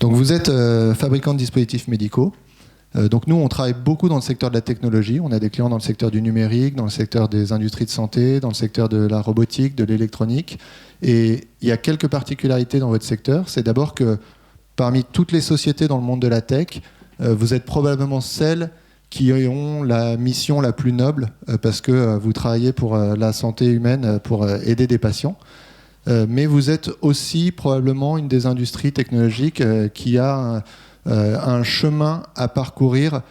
Donc vous êtes fabricant de dispositifs médicaux. Donc nous, on travaille beaucoup dans le secteur de la technologie. On a des clients dans le secteur du numérique, dans le secteur des industries de santé, dans le secteur de la robotique, de l'électronique. Et il y a quelques particularités dans votre secteur. C'est d'abord que parmi toutes les sociétés dans le monde de la tech, vous êtes probablement celles qui ont la mission la plus noble parce que vous travaillez pour la santé humaine, pour aider des patients. Mais vous êtes aussi probablement une des industries technologiques qui a un chemin à parcourir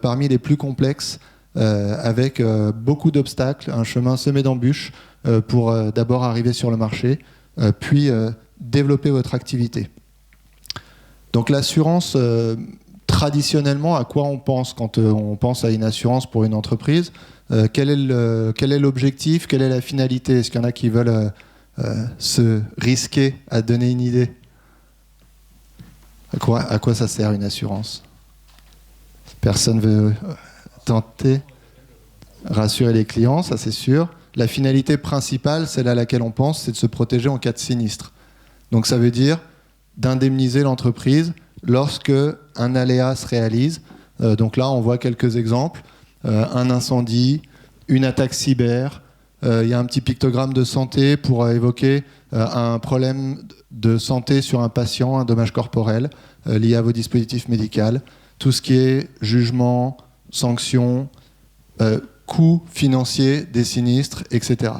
parmi les plus complexes, avec beaucoup d'obstacles, un chemin semé d'embûches pour d'abord arriver sur le marché, puis développer votre activité. Donc l'assurance, traditionnellement, à quoi on pense quand on pense à une assurance pour une entreprise? Quel est l'objectif? Quelle est la finalité? Est-ce qu'il y en a qui veulent se risquer à donner une idée? À quoi ça sert une assurance? Personne veut tenter? Rassurer les clients, ça c'est sûr. La finalité principale, celle à laquelle on pense, c'est de se protéger en cas de sinistre. Donc ça veut dire d'indemniser l'entreprise lorsque un aléa se réalise. Donc là, on voit quelques exemples. Un incendie, une attaque cyber. Il y a un petit pictogramme de santé pour évoquer un problème de santé sur un patient, un dommage corporel lié à vos dispositifs médicaux. Tout ce qui est jugement, sanctions, coûts financiers des sinistres, etc.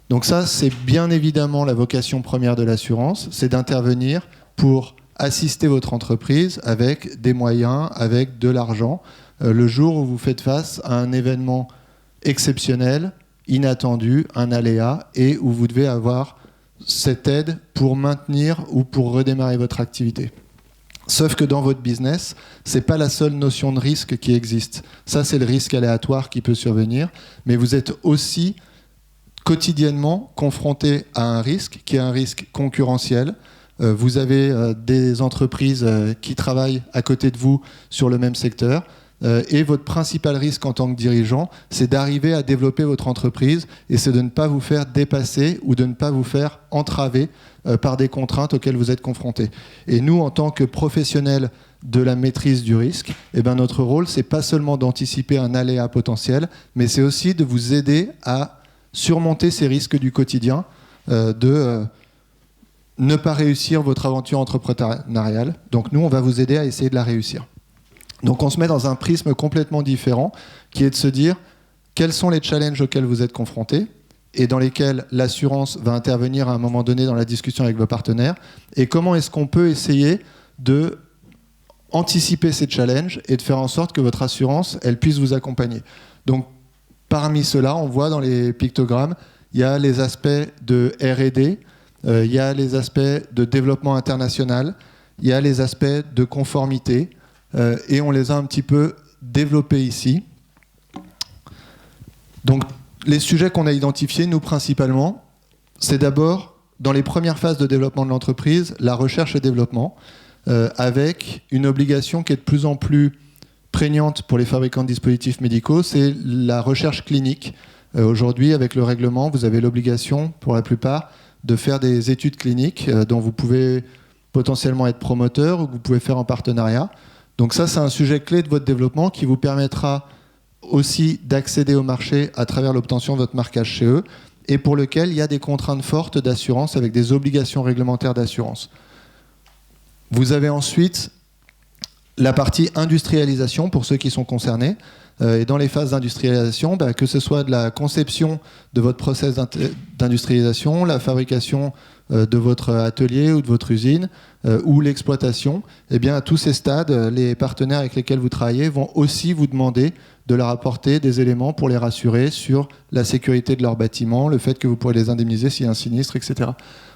Donc ça, c'est bien évidemment la vocation première de l'assurance, c'est d'intervenir pour assister votre entreprise avec des moyens, avec de l'argent, le jour où vous faites face à un événement exceptionnel, inattendu, un aléa, et où vous devez avoir cette aide pour maintenir ou pour redémarrer votre activité. Sauf que dans votre business, ce n'est pas la seule notion de risque qui existe. Ça, c'est le risque aléatoire qui peut survenir, mais vous êtes aussi quotidiennement confronté à un risque qui est un risque concurrentiel. Vous avez des entreprises qui travaillent à côté de vous sur le même secteur. Et votre principal risque en tant que dirigeant, c'est d'arriver à développer votre entreprise et c'est de ne pas vous faire dépasser ou de ne pas vous faire entraver par des contraintes auxquelles vous êtes confrontés. Et nous, en tant que professionnels de la maîtrise du risque, eh ben notre rôle, c'est pas seulement d'anticiper un aléa potentiel, mais c'est aussi de vous aider à surmonter ces risques du quotidien, de ne pas réussir votre aventure entrepreneuriale. Donc nous, on va vous aider à essayer de la réussir. Donc on se met dans un prisme complètement différent, qui est de se dire quels sont les challenges auxquels vous êtes confrontés et dans lesquels l'assurance va intervenir à un moment donné dans la discussion avec vos partenaires, et comment est-ce qu'on peut essayer de anticiper ces challenges et de faire en sorte que votre assurance, elle puisse vous accompagner. Donc parmi ceux-là, on voit dans les pictogrammes, il y a les aspects de R&D, il y a les aspects de développement international, il y a les aspects de conformité, et on les a un petit peu développés ici. Donc, les sujets qu'on a identifiés, nous, principalement, c'est d'abord, dans les premières phases de développement de l'entreprise, la recherche et développement, avec une obligation qui est de plus en plus prégnante pour les fabricants de dispositifs médicaux, c'est la recherche clinique. Aujourd'hui, avec le règlement, vous avez l'obligation, pour la plupart, de faire des études cliniques dont vous pouvez potentiellement être promoteur ou que vous pouvez faire en partenariat. Donc ça, c'est un sujet clé de votre développement qui vous permettra aussi d'accéder au marché à travers l'obtention de votre marquage chez eux et pour lequel il y a des contraintes fortes d'assurance avec des obligations réglementaires d'assurance. Vous avez ensuite la partie industrialisation pour ceux qui sont concernés. Et dans les phases d'industrialisation, que ce soit de la conception de votre process d'industrialisation, la fabrication de votre atelier ou de votre usine, ou l'exploitation, eh bien, à tous ces stades, les partenaires avec lesquels vous travaillez vont aussi vous demander de leur apporter des éléments pour les rassurer sur la sécurité de leur bâtiment, le fait que vous pourrez les indemniser s'il y a un sinistre, etc.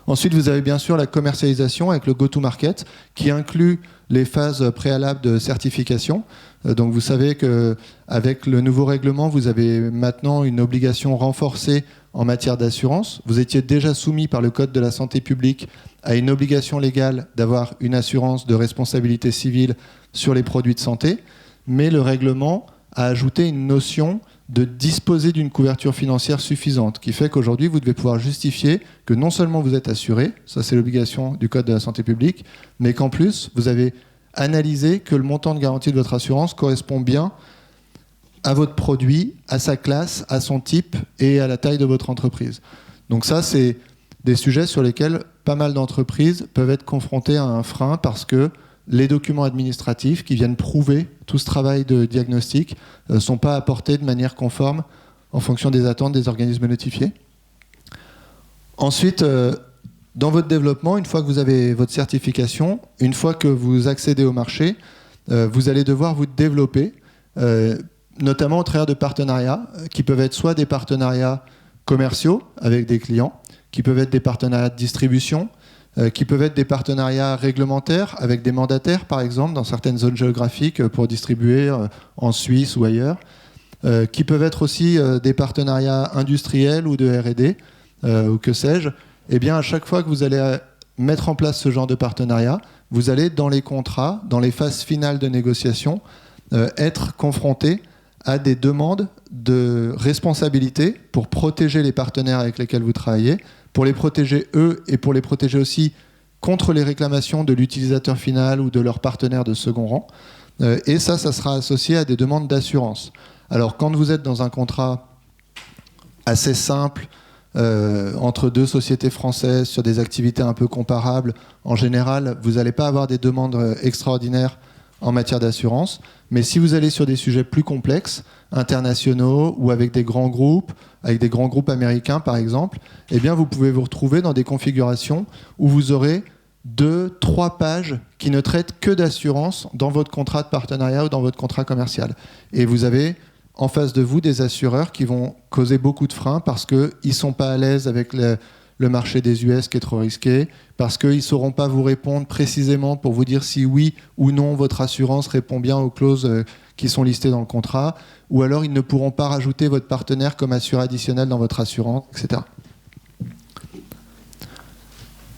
Ensuite, vous avez bien sûr la commercialisation avec le go-to-market qui inclut les phases préalables de certification. Donc vous savez qu'avec le nouveau règlement, vous avez maintenant une obligation renforcée en matière d'assurance. Vous étiez déjà soumis par le Code de la santé publique à une obligation légale d'avoir une assurance de responsabilité civile sur les produits de santé, mais le règlement a ajouté une notion de disposer d'une couverture financière suffisante, qui fait qu'aujourd'hui, vous devez pouvoir justifier que non seulement vous êtes assuré, ça c'est l'obligation du Code de la santé publique, mais qu'en plus, vous avez analysé que le montant de garantie de votre assurance correspond bien à votre produit, à sa classe, à son type et à la taille de votre entreprise. Donc ça, c'est des sujets sur lesquels pas mal d'entreprises peuvent être confrontées à un frein parce que les documents administratifs qui viennent prouver tout ce travail de diagnostic ne sont pas apportés de manière conforme en fonction des attentes des organismes notifiés. Ensuite, dans votre développement, une fois que vous avez votre certification, une fois que vous accédez au marché, vous allez devoir vous développer, notamment au travers de partenariats qui peuvent être soit des partenariats commerciaux avec des clients, qui peuvent être des partenariats de distribution, qui peuvent être des partenariats réglementaires avec des mandataires, par exemple, dans certaines zones géographiques pour distribuer en Suisse ou ailleurs, qui peuvent être aussi des partenariats industriels ou de R&D, ou que sais-je. Eh bien, à chaque fois que vous allez mettre en place ce genre de partenariat, vous allez, dans les contrats, dans les phases finales de négociation, être confronté à des demandes de responsabilité pour protéger les partenaires avec lesquels vous travaillez, pour les protéger eux et pour les protéger aussi contre les réclamations de l'utilisateur final ou de leur partenaire de second rang. Et ça sera associé à des demandes d'assurance. Alors, quand vous êtes dans un contrat assez simple, entre deux sociétés françaises sur des activités un peu comparables, en général, vous n'allez pas avoir des demandes extraordinaires en matière d'assurance. Mais si vous allez sur des sujets plus complexes, internationaux ou avec des grands groupes américains par exemple, eh bien vous pouvez vous retrouver dans des configurations où vous aurez 2-3 pages qui ne traitent que d'assurance dans votre contrat de partenariat ou dans votre contrat commercial. Et vous avez en face de vous des assureurs qui vont causer beaucoup de freins parce qu'ils ne sont pas à l'aise avec le marché des US qui est trop risqué, parce qu'ils ne sauront pas vous répondre précisément pour vous dire si oui ou non votre assurance répond bien aux clauses qui sont listées dans le contrat, ou alors ils ne pourront pas rajouter votre partenaire comme assuré additionnel dans votre assurance, etc.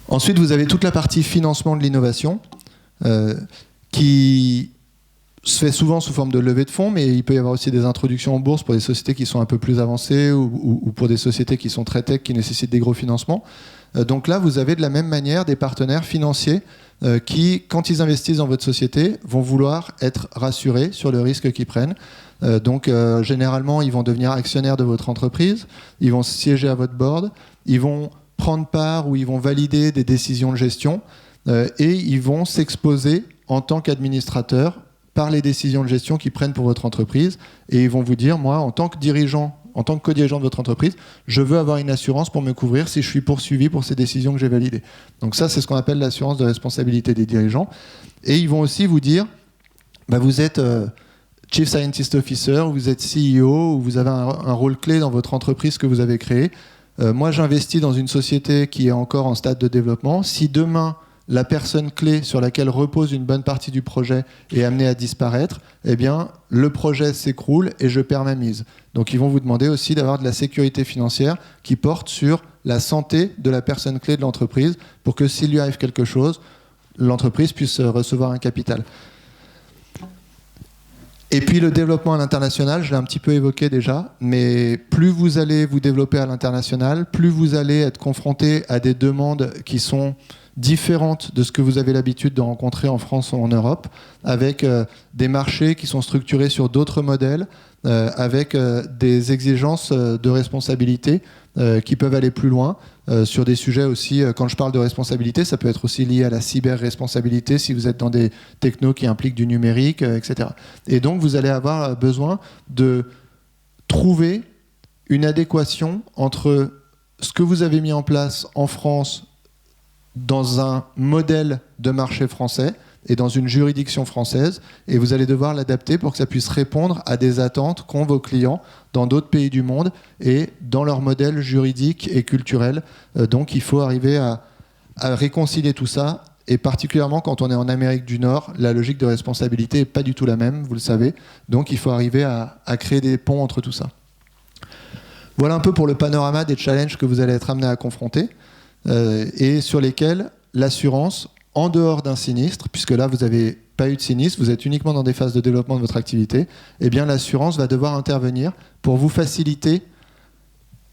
Ensuite, vous avez toute la partie financement de l'innovation qui se fait souvent sous forme de levée de fonds, mais il peut y avoir aussi des introductions en bourse pour des sociétés qui sont un peu plus avancées ou pour des sociétés qui sont très tech, qui nécessitent des gros financements. Donc là, vous avez de la même manière des partenaires financiers qui, quand ils investissent dans votre société, vont vouloir être rassurés sur le risque qu'ils prennent. Généralement, ils vont devenir actionnaires de votre entreprise, ils vont siéger à votre board, ils vont prendre part ou ils vont valider des décisions de gestion et ils vont s'exposer en tant qu'administrateurs par les décisions de gestion qu'ils prennent pour votre entreprise, et ils vont vous dire, moi, en tant que dirigeant, en tant que co-dirigeant de votre entreprise, je veux avoir une assurance pour me couvrir si je suis poursuivi pour ces décisions que j'ai validées. Donc ça, c'est ce qu'on appelle l'assurance de responsabilité des dirigeants. Et ils vont aussi vous dire, vous êtes Chief Scientist Officer, vous êtes CEO, ou vous avez un rôle clé dans votre entreprise que vous avez créée. Moi, j'investis dans une société qui est encore en stade de développement. Si demain, la personne clé sur laquelle repose une bonne partie du projet est amenée à disparaître, eh bien, le projet s'écroule et je perds ma mise. Donc, ils vont vous demander aussi d'avoir de la sécurité financière qui porte sur la santé de la personne clé de l'entreprise pour que s'il lui arrive quelque chose, l'entreprise puisse recevoir un capital. Et puis le développement à l'international, je l'ai un petit peu évoqué déjà, mais plus vous allez vous développer à l'international, plus vous allez être confronté à des demandes qui sont différentes de ce que vous avez l'habitude de rencontrer en France ou en Europe, avec des marchés qui sont structurés sur d'autres modèles, avec des exigences de responsabilité qui peuvent aller plus loin, sur des sujets aussi, quand je parle de responsabilité, ça peut être aussi lié à la cyber-responsabilité si vous êtes dans des technos qui impliquent du numérique, etc. Et donc vous allez avoir besoin de trouver une adéquation entre ce que vous avez mis en place en France dans un modèle de marché français et dans une juridiction française, et vous allez devoir l'adapter pour que ça puisse répondre à des attentes qu'ont vos clients dans d'autres pays du monde et dans leur modèle juridique et culturel. Donc il faut arriver à réconcilier tout ça, et particulièrement quand on est en Amérique du Nord, la logique de responsabilité n'est pas du tout la même, vous le savez. Donc il faut arriver à créer des ponts entre tout ça. Voilà un peu pour le panorama des challenges que vous allez être amenés à confronter et sur lesquels l'assurance, en dehors d'un sinistre, puisque là vous avez pas eu de sinistre, vous êtes uniquement dans des phases de développement de votre activité, eh bien l'assurance va devoir intervenir pour vous faciliter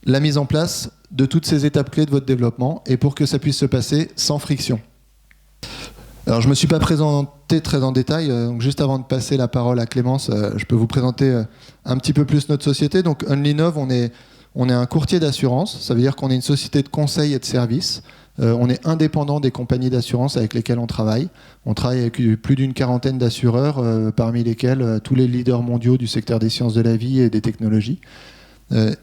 la mise en place de toutes ces étapes clés de votre développement et pour que ça puisse se passer sans friction. Alors je ne me suis pas présenté très en détail, donc juste avant de passer la parole à Clémence, je peux vous présenter un petit peu plus notre société. Donc Onlinov, on est un courtier d'assurance, ça veut dire qu'on est une société de conseil et de services. On est indépendant des compagnies d'assurance avec lesquelles on travaille. On travaille avec plus d'une quarantaine d'assureurs, parmi lesquels tous les leaders mondiaux du secteur des sciences de la vie et des technologies.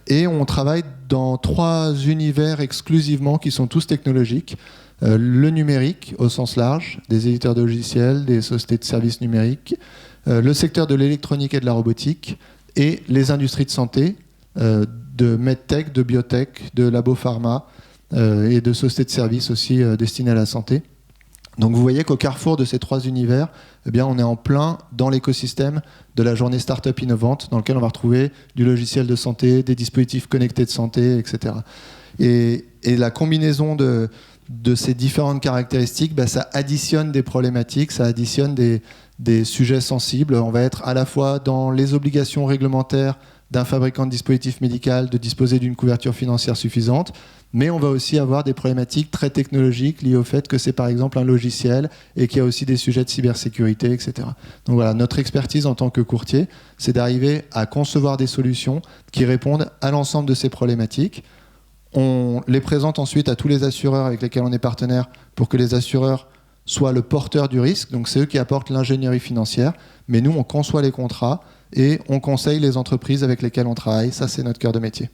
Et on travaille dans 3 univers exclusivement qui sont tous technologiques. Le numérique au sens large, des éditeurs de logiciels, des sociétés de services numériques, le secteur de l'électronique et de la robotique, et les industries de santé, de medtech, de biotech, de labo-pharma, et de sociétés de services aussi destinées à la santé. Donc vous voyez qu'au carrefour de ces 3 univers, eh bien, on est en plein dans l'écosystème de la journée Startup innovante, dans lequel on va retrouver du logiciel de santé, des dispositifs connectés de santé, etc. Et la combinaison de ces différentes caractéristiques, ça additionne des problématiques, ça additionne des sujets sensibles. On va être à la fois dans les obligations réglementaires d'un fabricant de dispositifs médicaux de disposer d'une couverture financière suffisante, mais on va aussi avoir des problématiques très technologiques liées au fait que c'est par exemple un logiciel et qu'il y a aussi des sujets de cybersécurité, etc. Donc voilà, notre expertise en tant que courtier, c'est d'arriver à concevoir des solutions qui répondent à l'ensemble de ces problématiques. On les présente ensuite à tous les assureurs avec lesquels on est partenaire pour que les assureurs soient le porteur du risque. Donc c'est eux qui apportent l'ingénierie financière, mais nous on conçoit les contrats et on conseille les entreprises avec lesquelles on travaille. Ça c'est notre cœur de métier.